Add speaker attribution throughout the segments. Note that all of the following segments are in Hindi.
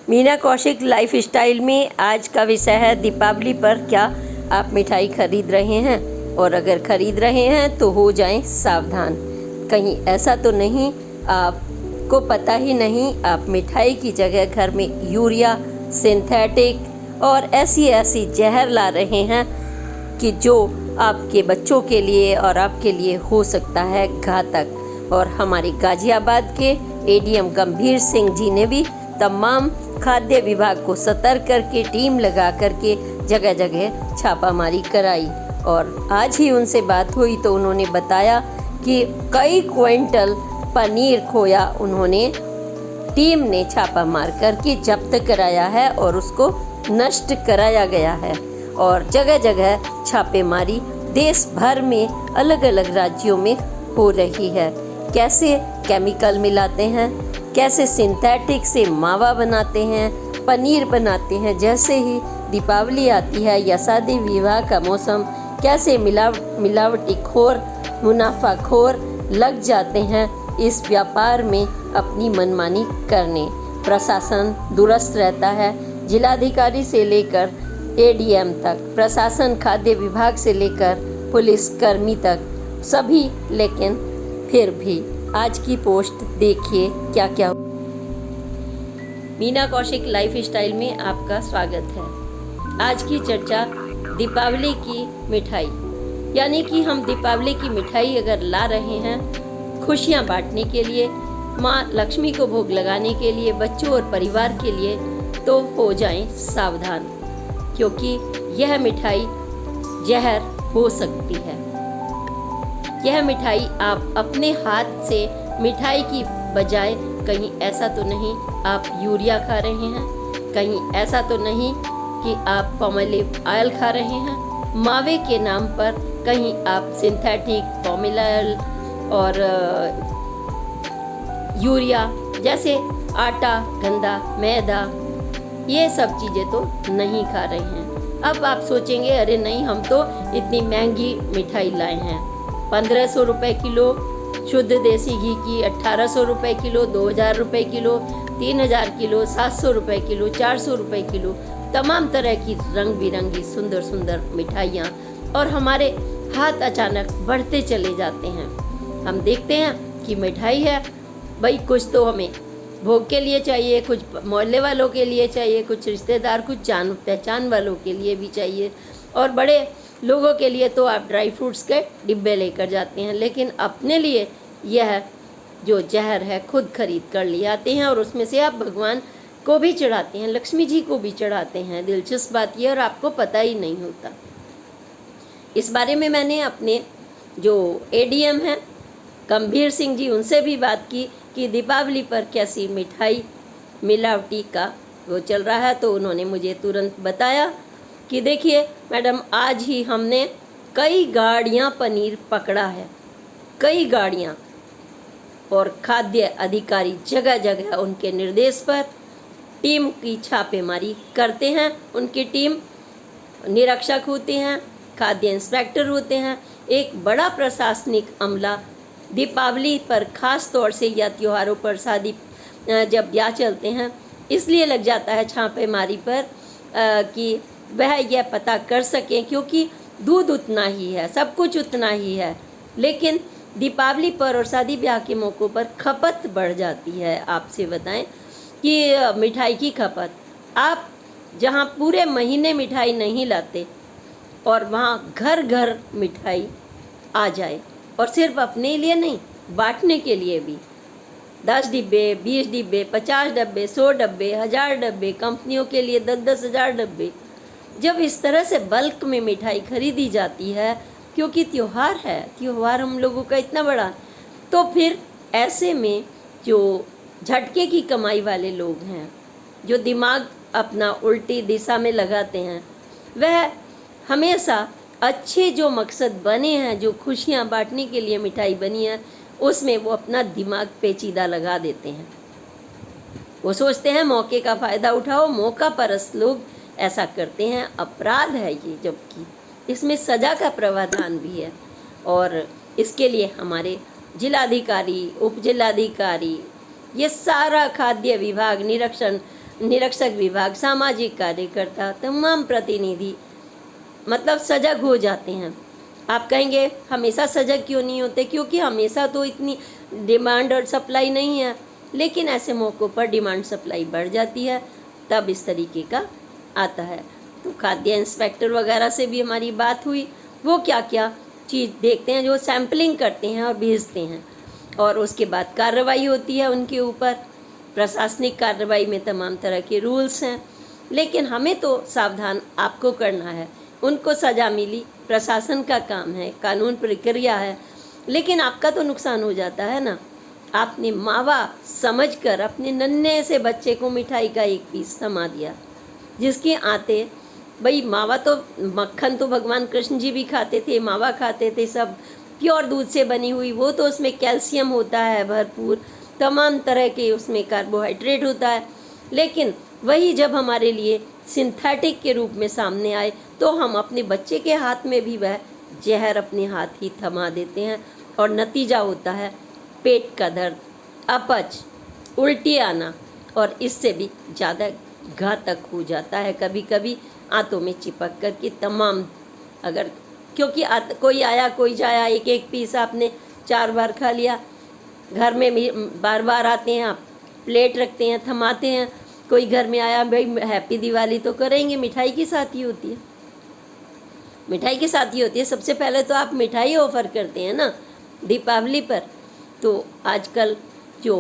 Speaker 1: मीना कौशिक लाइफ स्टाइल में आज का विषय है दीपावली पर क्या आप मिठाई खरीद रहे हैं, और अगर खरीद रहे हैं तो हो जाएं सावधान। कहीं ऐसा तो नहीं आपको पता ही नहीं आप मिठाई की जगह घर में यूरिया, सिंथेटिक और ऐसी जहर ला रहे हैं कि जो आपके बच्चों के लिए और आपके लिए हो सकता है घातक। और हमारे गाजियाबाद के एडीएम गंभीर सिंह जी ने भी तमाम खाद्य विभाग को सतर्क करके टीम लगा करके जगह जगह छापामारी कराई। और आज ही उनसे बात हुई तो उन्होंने बताया कि कई क्विंटल पनीर खोया उन्होंने टीम ने छापा मार करके जब्त कराया है और उसको नष्ट कराया गया है। और जगह जगह छापेमारी देश भर में अलग अलग राज्यों में हो रही है। कैसे केमिकल मिलाते हैं, कैसे सिंथेटिक से मावा बनाते हैं, पनीर बनाते हैं, जैसे ही दीपावली आती है या शादी विवाह का मौसम कैसे मिलावटी खोर मुनाफाखोर लग जाते हैं इस व्यापार में अपनी मनमानी करने। प्रशासन दुरुस्त रहता है, जिलाधिकारी से लेकर एडीएम तक, प्रशासन खाद्य विभाग से लेकर पुलिस कर्मी तक सभी, लेकिन फिर भी आज की पोस्ट देखिए क्या क्या। मीना कौशिक लाइफ स्टाइल में आपका स्वागत है। आज की चर्चा दीपावली की मिठाई, यानी कि हम दीपावली की मिठाई अगर ला रहे हैं खुशियां बांटने के लिए, माँ लक्ष्मी को भोग लगाने के लिए, बच्चों और परिवार के लिए, तो हो जाएं सावधान, क्योंकि यह मिठाई जहर हो सकती है। यह मिठाई आप अपने हाथ से मिठाई की बजाय कहीं ऐसा तो नहीं आप यूरिया खा रहे हैं, कहीं ऐसा तो नहीं कि आप पॉमोलिव ऑयल खा रहे हैं, मावे के नाम पर कहीं आप सिंथेटिक पॉमोलिव ऑयल और यूरिया जैसे आटा, गंदा मैदा, ये सब चीज़ें तो नहीं खा रहे हैं। अब आप सोचेंगे अरे नहीं, हम तो इतनी महंगी मिठाई लाए हैं, 1500 रुपये किलो शुद्ध देसी घी की, 1800 रुपये किलो, 2000 रुपये किलो, 3000 किलो, 700 रुपये किलो, 400 रुपये किलो, तमाम तरह की रंग बिरंगी सुंदर सुंदर मिठाइयाँ, और हमारे हाथ अचानक बढ़ते चले जाते हैं। हम देखते हैं कि मिठाई है भाई, कुछ तो हमें भोग के लिए चाहिए, कुछ मोहल्ले वालों के लिए चाहिए, कुछ रिश्तेदार, कुछ जान पहचान वालों के लिए भी चाहिए, और बड़े लोगों के लिए तो आप ड्राई फ्रूट्स के डिब्बे लेकर जाते हैं, लेकिन अपने लिए यह जो जहर है खुद खरीद कर ले आते हैं, और उसमें से आप भगवान को भी चढ़ाते हैं, लक्ष्मी जी को भी चढ़ाते हैं। दिलचस्प बात यह, और आपको पता ही नहीं होता। इस बारे में मैंने अपने जो एडीएम हैं गंभीर सिंह जी, उनसे भी बात की कि दीपावली पर कैसी मिठाई मिलावटी का वो चल रहा है, तो उन्होंने मुझे तुरंत बताया कि देखिए मैडम, आज ही हमने कई गाड़ियां पनीर पकड़ा है, कई गाड़ियां, और खाद्य अधिकारी जगह जगह उनके निर्देश पर टीम की छापेमारी करते हैं। उनकी टीम निरीक्षक होते हैं, खाद्य इंस्पेक्टर होते हैं, एक बड़ा प्रशासनिक अमला दीपावली पर ख़ास तौर से या त्योहारों पर, शादी जब ब्याह चलते हैं, इसलिए लग जाता है छापेमारी पर कि वह यह पता कर सकें, क्योंकि दूध उतना ही है, सब कुछ उतना ही है, लेकिन दीपावली पर और शादी ब्याह के मौक़ों पर खपत बढ़ जाती है। आपसे बताएं कि मिठाई की खपत, आप जहां पूरे महीने मिठाई नहीं लाते और वहां घर घर मिठाई आ जाए, और सिर्फ अपने लिए नहीं, बांटने के लिए भी 10 डिब्बे, 20 डिब्बे, 50 डब्बे, 100 डब्बे, 1000 डब्बे, कंपनियों के लिए 10-10 हज़ार डब्बे, जब इस तरह से बल्क में मिठाई खरीदी जाती है, क्योंकि त्यौहार है, त्यौहार हम लोगों का इतना बड़ा, तो फिर ऐसे में जो झटके की कमाई वाले लोग हैं, जो दिमाग अपना उल्टी दिशा में लगाते हैं, वह हमेशा अच्छे जो मकसद बने हैं, जो खुशियां बांटने के लिए मिठाई बनी है, उसमें वो अपना दिमाग पेचीदा लगा देते हैं। वो सोचते हैं मौके का फ़ायदा उठाओ, मौका परस्त लोग ऐसा करते हैं। अपराध है ये, जबकि इसमें सज़ा का प्रावधान भी है, और इसके लिए हमारे जिलाधिकारी, उप जिलाधिकारी, ये सारा खाद्य विभाग निरीक्षण निरीक्षक विभाग, सामाजिक कार्यकर्ता, तमाम प्रतिनिधि मतलब सजग हो जाते हैं। आप कहेंगे हमेशा सजग क्यों नहीं होते? क्योंकि हमेशा तो इतनी डिमांड और सप्लाई नहीं है, लेकिन ऐसे मौक़ों पर डिमांड सप्लाई बढ़ जाती है, तब इस तरीके का आता है। तो खाद्य इंस्पेक्टर वगैरह से भी हमारी बात हुई, वो क्या क्या चीज़ देखते हैं, जो सैम्पलिंग करते हैं और भेजते हैं, और उसके बाद कार्रवाई होती है उनके ऊपर। प्रशासनिक कार्रवाई में तमाम तरह के रूल्स हैं, लेकिन हमें तो सावधान आपको करना है। उनको सज़ा मिली, प्रशासन का काम है, कानून प्रक्रिया है, लेकिन आपका तो नुकसान हो जाता है ना। आपने मावा समझकर अपने नन्हे से बच्चे को मिठाई का एक पीस थमा दिया, जिसके आते भाई मावा तो, मक्खन तो भगवान कृष्ण जी भी खाते थे, मावा खाते थे, सब प्योर दूध से बनी हुई, वो तो उसमें कैल्शियम होता है भरपूर, तमाम तरह के उसमें कार्बोहाइड्रेट होता है। लेकिन वही जब हमारे लिए सिंथेटिक के रूप में सामने आए, तो हम अपने बच्चे के हाथ में भी वह जहर अपने हाथ ही थमा देते हैं, और नतीजा होता है पेट का दर्द, अपच, उल्टी आना, और इससे भी ज़्यादा घातक हो जाता है कभी कभी आंतों में चिपक कर के तमाम। अगर क्योंकि कोई आया कोई जाया, एक एक पीस आपने 4 बार खा लिया, घर में भी बार बार आते हैं, आप प्लेट रखते हैं, थमाते हैं, कोई घर में आया, भाई हैप्पी दिवाली तो करेंगे, मिठाई की साथ ही होती है, मिठाई के साथ ही होती है। सबसे पहले तो आप मिठाई ऑफर करते हैं ना दीपावली पर। तो आजकल जो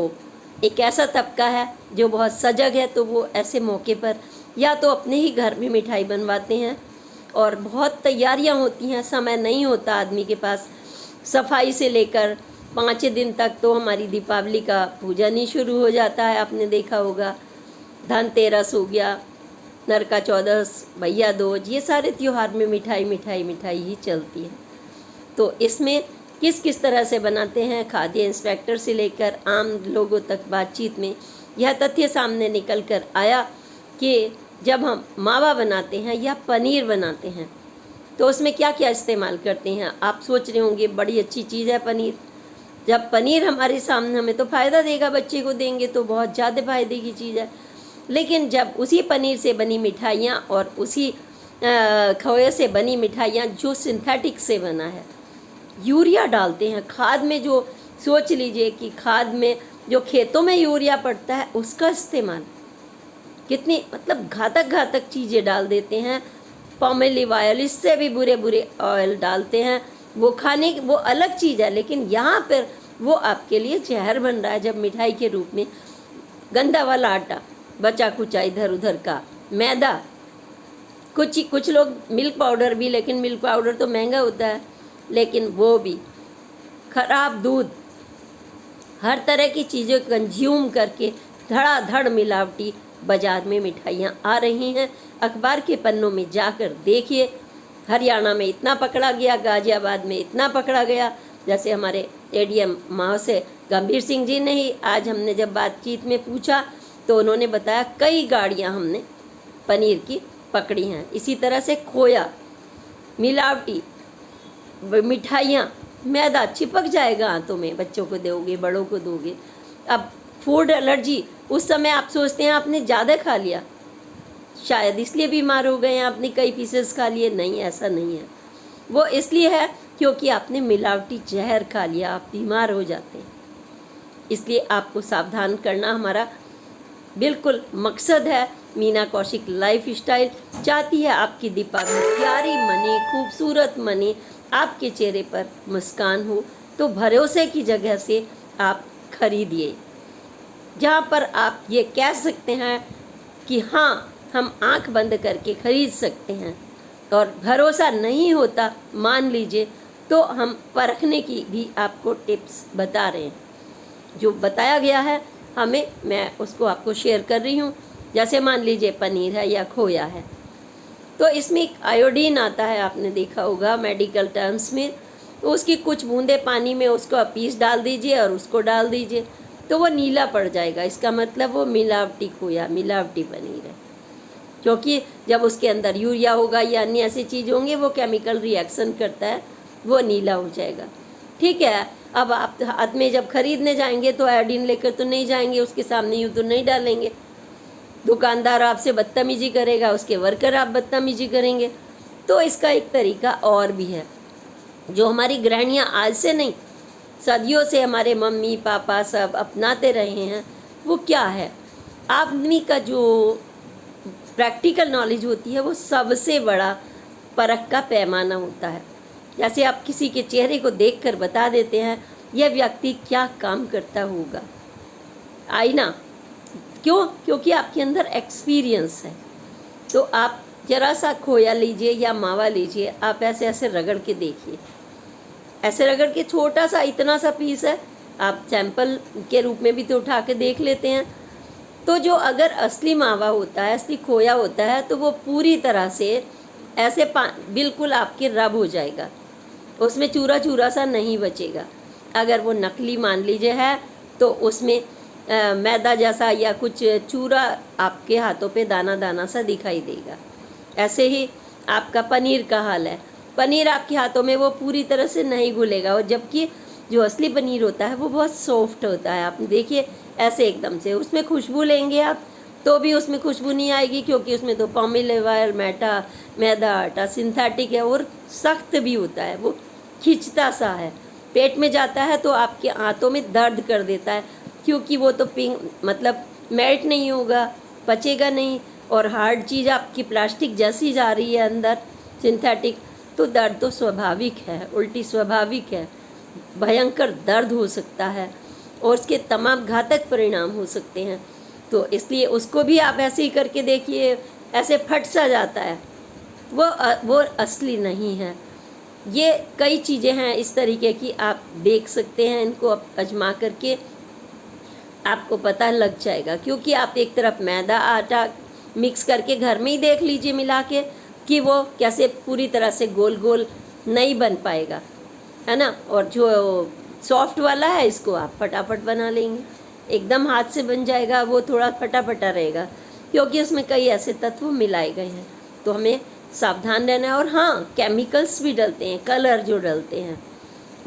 Speaker 1: एक ऐसा तबका है जो बहुत सजग है, तो वो ऐसे मौके पर या तो अपने ही घर में मिठाई बनवाते हैं, और बहुत तैयारियां होती हैं, समय नहीं होता आदमी के पास। सफाई से लेकर 5 दिन तक तो हमारी दीपावली का पूजन ही शुरू हो जाता है, आपने देखा होगा। धनतेरस हो गया, नरका चौदस, भैया दूज, ये सारे त्योहार में मिठाई मिठाई मिठाई ही चलती है। तो इसमें किस किस तरह से बनाते हैं, खाद्य इंस्पेक्टर से लेकर आम लोगों तक बातचीत में यह तथ्य सामने निकल कर आया कि जब हम मावा बनाते हैं या पनीर बनाते हैं, तो उसमें क्या क्या इस्तेमाल करते हैं। आप सोच रहे होंगे बड़ी अच्छी चीज़ है पनीर। जब पनीर हमारे सामने, हमें तो फ़ायदा देगा, बच्चे को देंगे तो बहुत ज़्यादा फ़ायदे की चीज़ है। लेकिन जब उसी पनीर से बनी मिठाइयाँ और उसी खोए से बनी मिठाइयाँ जो सिंथेटिक से बना है, यूरिया डालते हैं खाद में, जो सोच लीजिए कि खाद में जो खेतों में यूरिया पड़ता है उसका इस्तेमाल, कितनी मतलब घातक घातक चीज़ें डाल देते हैं। पॉमेलिव ऑयल, इससे भी बुरे बुरे ऑयल डालते हैं। वो खाने वो अलग चीज़ है, लेकिन यहाँ पर वो आपके लिए जहर बन रहा है। जब मिठाई के रूप में गंदा वाला आटा, बचा कुचा इधर उधर का मैदा, कुछ लोग मिल्क पाउडर भी, लेकिन मिल्क पाउडर तो महंगा होता है, लेकिन वो भी खराब दूध, हर तरह की चीज़ें कंज्यूम करके धड़ाधड़ मिलावटी बाज़ार में मिठाइयाँ आ रही हैं। अखबार के पन्नों में जाकर देखिए, हरियाणा में इतना पकड़ा गया, गाजियाबाद में इतना पकड़ा गया। जैसे हमारे एडीएम महोदय गंभीर सिंह जी ने ही आज हमने जब बातचीत में पूछा, तो उन्होंने बताया कई गाड़ियां हमने पनीर की पकड़ी हैं। इसी तरह से खोया, मिलावटी मिठाइयाँ, मैदा चिपक जाएगा आंतों में, बच्चों को दोगे, बड़ों को दोगे। अब फूड एलर्जी, उस समय आप सोचते हैं आपने ज़्यादा खा लिया, शायद इसलिए बीमार हो गए हैं, आपने कई पीसेस खा लिए। नहीं, ऐसा नहीं है, वो इसलिए है क्योंकि आपने मिलावटी जहर खा लिया, आप बीमार हो जाते हैं। इसलिए आपको सावधान करना हमारा बिल्कुल मकसद है। मीना कौशिक लाइफ स्टाइल चाहती है आपकी दीपावली प्यारी मने, खूबसूरत मने, आपके चेहरे पर मुस्कान हो। तो भरोसे की जगह से आप खरीदिए, जहाँ पर आप ये कह सकते हैं कि हाँ, हम आंख बंद करके खरीद सकते हैं। और भरोसा नहीं होता, मान लीजिए, तो हम परखने की भी आपको टिप्स बता रहे हैं। जो बताया गया है हमें, मैं उसको आपको शेयर कर रही हूँ। जैसे मान लीजिए पनीर है या खोया है, तो इसमें एक आयोडीन आता है, आपने देखा होगा मेडिकल टर्म्स में। तो उसकी कुछ बूंदे पानी में उसको पीस डाल दीजिए और उसको डाल दीजिए, तो वो नीला पड़ जाएगा। इसका मतलब वो मिलावटी खोया, मिलावटी पनीर है, क्योंकि जब उसके अंदर यूरिया होगा या अन्य ऐसी चीज़ होंगे, वो केमिकल रिएक्शन करता है, वो नीला हो जाएगा। ठीक है, अब आप हाथ में जब खरीदने जाएंगे तो आयोडीन लेकर तो नहीं जाएंगे, उसके सामने यूँ तो नहीं डालेंगे। दुकानदार आपसे बदतमीजी करेगा, उसके वर्कर आप बदतमीजी करेंगे। तो इसका एक तरीका और भी है जो हमारी गृहिणियाँ आज से नहीं सदियों से हमारे मम्मी पापा सब अपनाते रहे हैं। वो क्या है, आदमी का जो प्रैक्टिकल नॉलेज होती है वो सबसे बड़ा परख का पैमाना होता है। जैसे आप किसी के चेहरे को देखकर बता देते हैं यह व्यक्ति क्या काम करता होगा। आईना क्यों? क्योंकि आपके अंदर एक्सपीरियंस है। तो आप जरा सा खोया लीजिए या मावा लीजिए, आप ऐसे ऐसे रगड़ के देखिए, ऐसे रगड़ के छोटा सा इतना सा पीस है, आप सैंपल के रूप में भी तो उठा के देख लेते हैं। तो जो अगर असली मावा होता है, असली खोया होता है, तो वो पूरी तरह से ऐसे बिल्कुल आपके रब हो जाएगा, उसमें चूरा चूरा सा नहीं बचेगा। अगर वो नकली मान लीजिए है तो उसमें मैदा जैसा या कुछ चूरा आपके हाथों पे दाना दाना सा दिखाई देगा। ऐसे ही आपका पनीर का हाल है, पनीर आपके हाथों में वो पूरी तरह से नहीं घुलेगा, और जबकि जो असली पनीर होता है वो बहुत सॉफ्ट होता है। आप देखिए ऐसे एकदम से, उसमें खुशबू लेंगे आप तो भी उसमें खुशबू नहीं आएगी, क्योंकि उसमें तो पॉमिलेवायर मैदा आटा सिंथेटिक है और सख्त भी होता है, वो खिंचता सा है, पेट में जाता है तो आपके हाथों में दर्द कर देता है, क्योंकि वो तो मतलब मेल्ट नहीं होगा, पचेगा नहीं, और हार्ड चीज़ आपकी प्लास्टिक जैसी जा रही है अंदर सिंथेटिक, तो दर्द तो स्वाभाविक है, उल्टी स्वाभाविक है, भयंकर दर्द हो सकता है और उसके तमाम घातक परिणाम हो सकते हैं। तो इसलिए उसको भी आप ऐसे ही करके देखिए, ऐसे फट सा जाता है, वो असली नहीं है। ये कई चीज़ें हैं इस तरीके की, आप देख सकते हैं, इनको आप आजमा करके आपको पता लग जाएगा। क्योंकि आप एक तरफ मैदा आटा मिक्स करके घर में ही देख लीजिए मिला के कि वो कैसे पूरी तरह से गोल गोल नहीं बन पाएगा, है ना। और जो सॉफ्ट वाला है इसको आप फटाफट बना लेंगे, एकदम हाथ से बन जाएगा। वो थोड़ा फटाफटा रहेगा क्योंकि उसमें कई ऐसे तत्व मिलाए गए हैं, तो हमें सावधान रहना है। और हाँ, केमिकल्स भी डलते हैं, कलर जो डलते हैं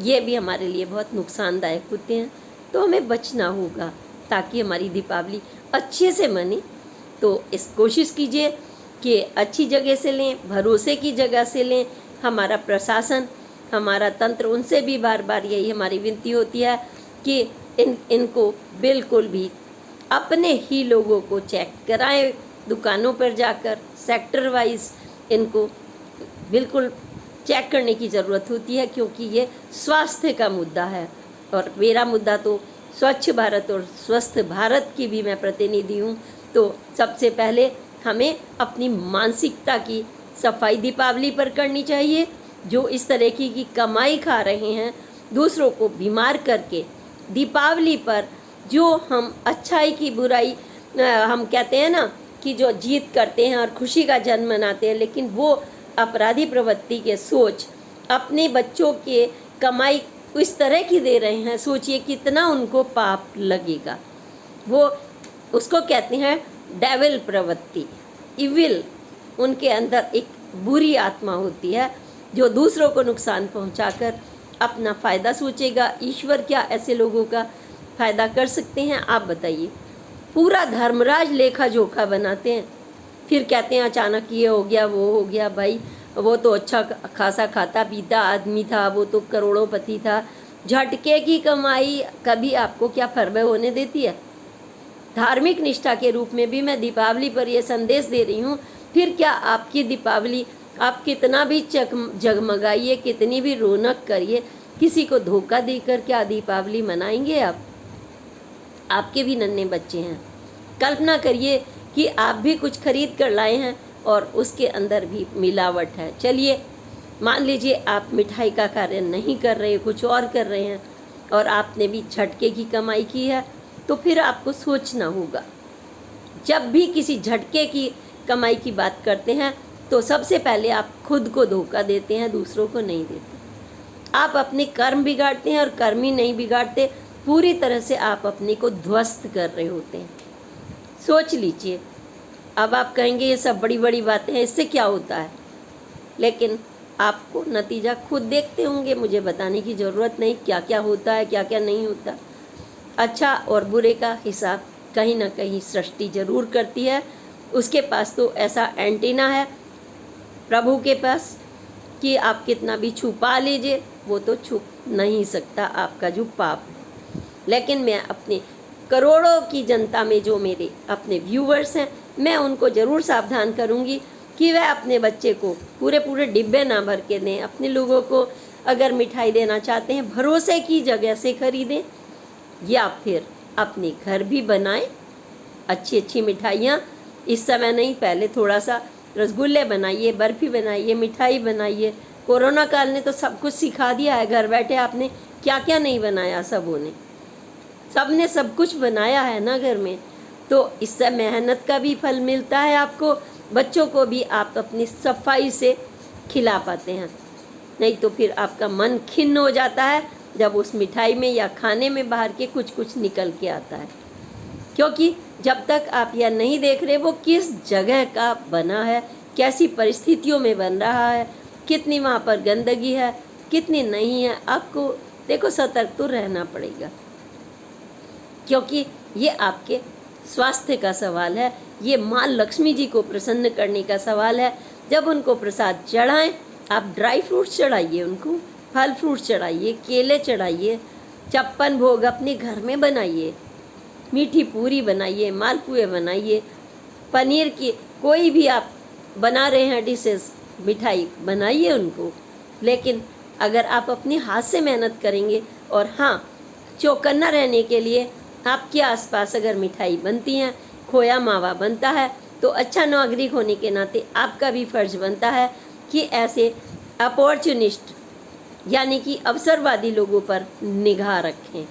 Speaker 1: ये भी हमारे लिए बहुत नुकसानदायक होते हैं, तो हमें बचना होगा ताकि हमारी दीपावली अच्छे से मने। तो इस कोशिश कीजिए कि अच्छी जगह से लें, भरोसे की जगह से लें। हमारा प्रशासन, हमारा तंत्र, उनसे भी बार बार यही हमारी विनती होती है कि इनको बिल्कुल भी अपने ही लोगों को चेक कराएं, दुकानों पर जाकर सेक्टर वाइज इनको बिल्कुल चेक करने की ज़रूरत होती है, क्योंकि ये स्वास्थ्य का मुद्दा है। और मेरा मुद्दा तो स्वच्छ भारत और स्वस्थ भारत की भी मैं प्रतिनिधि हूँ। तो सबसे पहले हमें अपनी मानसिकता की सफाई दीपावली पर करनी चाहिए। जो इस तरह की कमाई खा रहे हैं दूसरों को बीमार करके, दीपावली पर जो हम अच्छाई की बुराई हम कहते हैं ना कि जो जीत करते हैं और खुशी का जन्म मनाते हैं, लेकिन वो अपराधी प्रवृत्ति के सोच अपने बच्चों के कमाई इस तरह की दे रहे हैं, सोचिए कितना उनको पाप लगेगा। वो उसको कहते हैं डेविल प्रवृत्ति, इविल। उनके अंदर एक बुरी आत्मा होती है जो दूसरों को नुकसान पहुंचाकर अपना फ़ायदा सोचेगा। ईश्वर क्या ऐसे लोगों का फ़ायदा कर सकते हैं, आप बताइए। पूरा धर्मराज लेखा जोखा बनाते हैं, फिर कहते हैं अचानक ये हो गया वो हो गया। भाई वो तो अच्छा खासा खाता पीता आदमी था, वो तो करोड़ोंपति था। झटके की कमाई कभी आपको क्या फरबे होने देती है? धार्मिक निष्ठा के रूप में भी मैं दीपावली पर यह संदेश दे रही हूँ। फिर क्या आपकी दीपावली, आप कितना भी जगमगाइए, कितनी भी रौनक करिए, किसी को धोखा देकर क्या दीपावली मनाएंगे आप? आपके भी नन्हे बच्चे हैं। कल्पना करिए कि आप भी कुछ खरीद कर लाए हैं और उसके अंदर भी मिलावट है। चलिए मान लीजिए आप मिठाई का कार्य नहीं कर रहे, कुछ और कर रहे हैं, और आपने भी झटके की कमाई की है, तो फिर आपको सोचना होगा। जब भी किसी झटके की कमाई की बात करते हैं तो सबसे पहले आप खुद को धोखा देते हैं, दूसरों को नहीं देते। आप अपने कर्म बिगाड़ते हैं और कर्म ही नहीं बिगाड़ते, पूरी तरह से आप अपने को ध्वस्त कर रहे होते हैं। सोच लीजिए। अब आप कहेंगे ये सब बड़ी बड़ी बातें हैं, इससे क्या होता है? लेकिन आपको नतीजा खुद देखते होंगे, मुझे बताने की ज़रूरत नहीं क्या क्या होता है, क्या क्या नहीं होता। अच्छा और बुरे का हिसाब कहीं ना कहीं सृष्टि जरूर करती है। उसके पास तो ऐसा एंटीना है प्रभु के पास कि आप कितना भी छुपा लीजिए वो तो छुप नहीं सकता आपका जो पाप है। लेकिन मैं अपने करोड़ों की जनता में जो मेरे अपने व्यूवर्स हैं, मैं उनको ज़रूर सावधान करूंगी कि वह अपने बच्चे को पूरे पूरे डिब्बे ना भर के दें। अपने लोगों को अगर मिठाई देना चाहते हैं भरोसे की जगह से खरीदें, या फिर अपने घर भी बनाएं अच्छी अच्छी मिठाइयाँ। इस समय नहीं, पहले थोड़ा सा रसगुल्ले बनाइए, बर्फ़ी बनाइए, मिठाई बनाइए। कोरोना काल ने तो सब कुछ सिखा दिया है, घर बैठे आपने क्या क्या नहीं बनाया, सब ने सब कुछ बनाया है ना घर में। तो इससे मेहनत का भी फल मिलता है आपको, बच्चों को भी आप अपनी सफाई से खिला पाते हैं। नहीं तो फिर आपका मन खिन्न हो जाता है जब उस मिठाई में या खाने में बाहर के कुछ कुछ निकल के आता है, क्योंकि जब तक आप यह नहीं देख रहे वो किस जगह का बना है, कैसी परिस्थितियों में बन रहा है, कितनी वहाँ पर गंदगी है, कितनी नहीं है, आपको देखो सतर्क तो रहना पड़ेगा, क्योंकि ये आपके स्वास्थ्य का सवाल है। ये माँ लक्ष्मी जी को प्रसन्न करने का सवाल है। जब उनको प्रसाद चढ़ाएं, आप ड्राई फ्रूट्स चढ़ाइए, उनको फल फ्रूट चढ़ाइए, केले चढ़ाइए, 56 भोग अपने घर में बनाइए, मीठी पूरी बनाइए, मालपुए बनाइए, पनीर की कोई भी आप बना रहे हैं डिशेस, मिठाई बनाइए उनको। लेकिन अगर आप अपने हाथ से मेहनत करेंगे, और हाँ, चौकन्ना रहने के लिए आपके आसपास अगर मिठाई बनती हैं, खोया मावा बनता है, तो अच्छा नागरिक होने के नाते आपका भी फर्ज बनता है कि ऐसे अपॉर्चुनिस्ट यानी कि अवसरवादी लोगों पर निगाह रखें।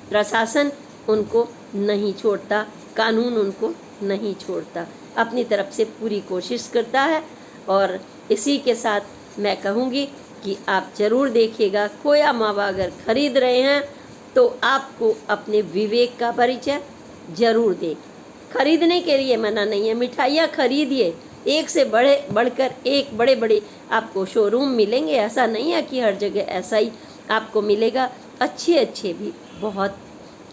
Speaker 1: प्रशासन उनको नहीं छोड़ता, कानून उनको नहीं छोड़ता, अपनी तरफ से पूरी कोशिश करता है। और इसी के साथ मैं कहूँगी कि आप ज़रूर देखिएगा, खोया मावा अगर खरीद रहे हैं तो आपको अपने विवेक का परिचय जरूर दें। खरीदने के लिए मना नहीं है, मिठाइयाँ खरीदिए, एक से बढ़कर एक बड़े बड़े आपको शोरूम मिलेंगे। ऐसा नहीं है कि हर जगह ऐसा ही आपको मिलेगा, अच्छे अच्छे भी बहुत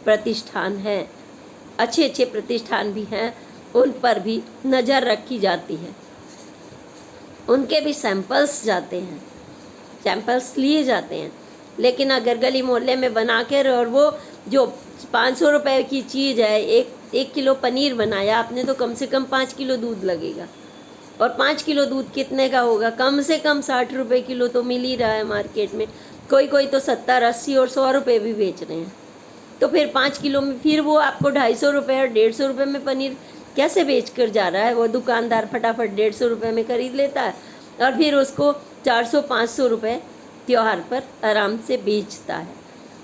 Speaker 1: प्रतिष्ठान हैं, अच्छे अच्छे प्रतिष्ठान भी हैं, उन पर भी नज़र रखी जाती है, उनके भी सैंपल्स जाते हैं, सैंपल्स लिए जाते हैं। लेकिन अगर गली मोहल्ले में बना कर, और वो जो 500 रुपए की चीज़ है, एक किलो पनीर बनाया आपने तो कम से कम 5 किलो दूध लगेगा, और 5 किलो दूध कितने का होगा? कम से कम 60 रुपये किलो तो मिल ही रहा है मार्केट में, कोई तो 70, 80 और 100 रुपये भी बेच रहे हैं। तो फिर 5 किलो में फिर वो आपको 250 रुपये और 150 रुपये में पनीर कैसे बेच कर जा रहा है? वो दुकानदार फटाफट 150 रुपये में खरीद लेता है और फिर उसको 400-500 रुपये त्यौहार पर आराम से बेचता है,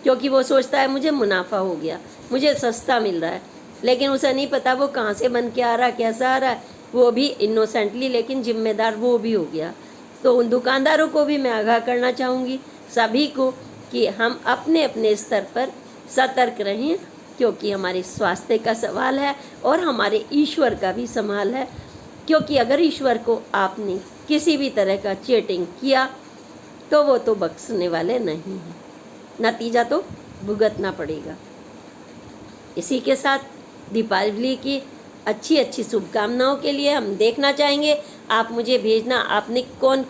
Speaker 1: क्योंकि वो सोचता है मुझे मुनाफा हो गया, मुझे सस्ता मिल रहा है। लेकिन उसे नहीं पता वो कहाँ से बन के आ रहा है, कैसा आ रहा है, वो भी इनोसेंटली, लेकिन जिम्मेदार वो भी हो गया। तो उन दुकानदारों को भी मैं आगाह करना चाहूँगी, सभी को, कि हम अपने अपने स्तर पर सतर्क रहें, क्योंकि हमारे स्वास्थ्य का सवाल है और हमारे ईश्वर का भी सवाल है। क्योंकि अगर ईश्वर को आपने किसी भी तरह का चीटिंग किया तो वो तो बख्शने वाले नहीं हैं, नतीजा तो भुगतना पड़ेगा। इसी के साथ दीपावली की अच्छी अच्छी शुभकामनाओं के लिए हम देखना चाहेंगे, आप मुझे भेजना आपने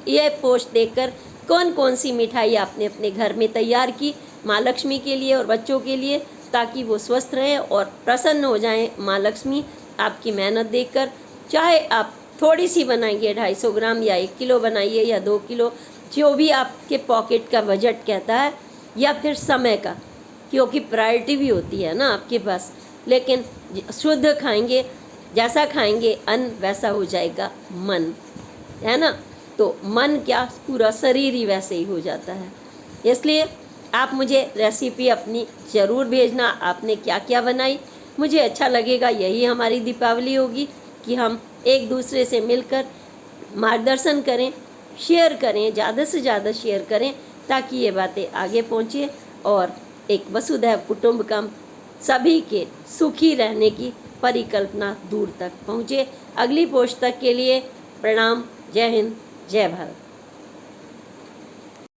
Speaker 1: ये पोस्ट देखकर कौन कौन सी मिठाई आपने अपने घर में तैयार की माँ लक्ष्मी के लिए और बच्चों के लिए, ताकि वो स्वस्थ रहें और प्रसन्न हो जाएं माँ लक्ष्मी आपकी मेहनत देखकर। चाहे आप थोड़ी सी बनाइए, 250 ग्राम या 1 किलो बनाइए या 2 किलो, जो भी आपके पॉकेट का बजट कहता है, या फिर समय का, क्योंकि प्रायोरिटी भी होती है ना आपके पास। लेकिन शुद्ध खाएंगे, जैसा खाएंगे अन्न वैसा हो जाएगा मन, है ना। तो मन क्या, पूरा शरीर ही वैसे ही हो जाता है। इसलिए आप मुझे रेसिपी अपनी ज़रूर भेजना, आपने क्या क्या बनाई, मुझे अच्छा लगेगा। यही हमारी दीपावली होगी कि हम एक दूसरे से मिलकर मार्गदर्शन करें, शेयर करें, ज़्यादा से ज़्यादा शेयर करें, ताकि ये बातें आगे पहुँचें और एक वसुधैव कुटुंबकम सभी के सुखी रहने की परिकल्पना दूर तक पहुँचे। अगली पोस्ट तक के लिए प्रणाम। जय हिंद, जय भारत।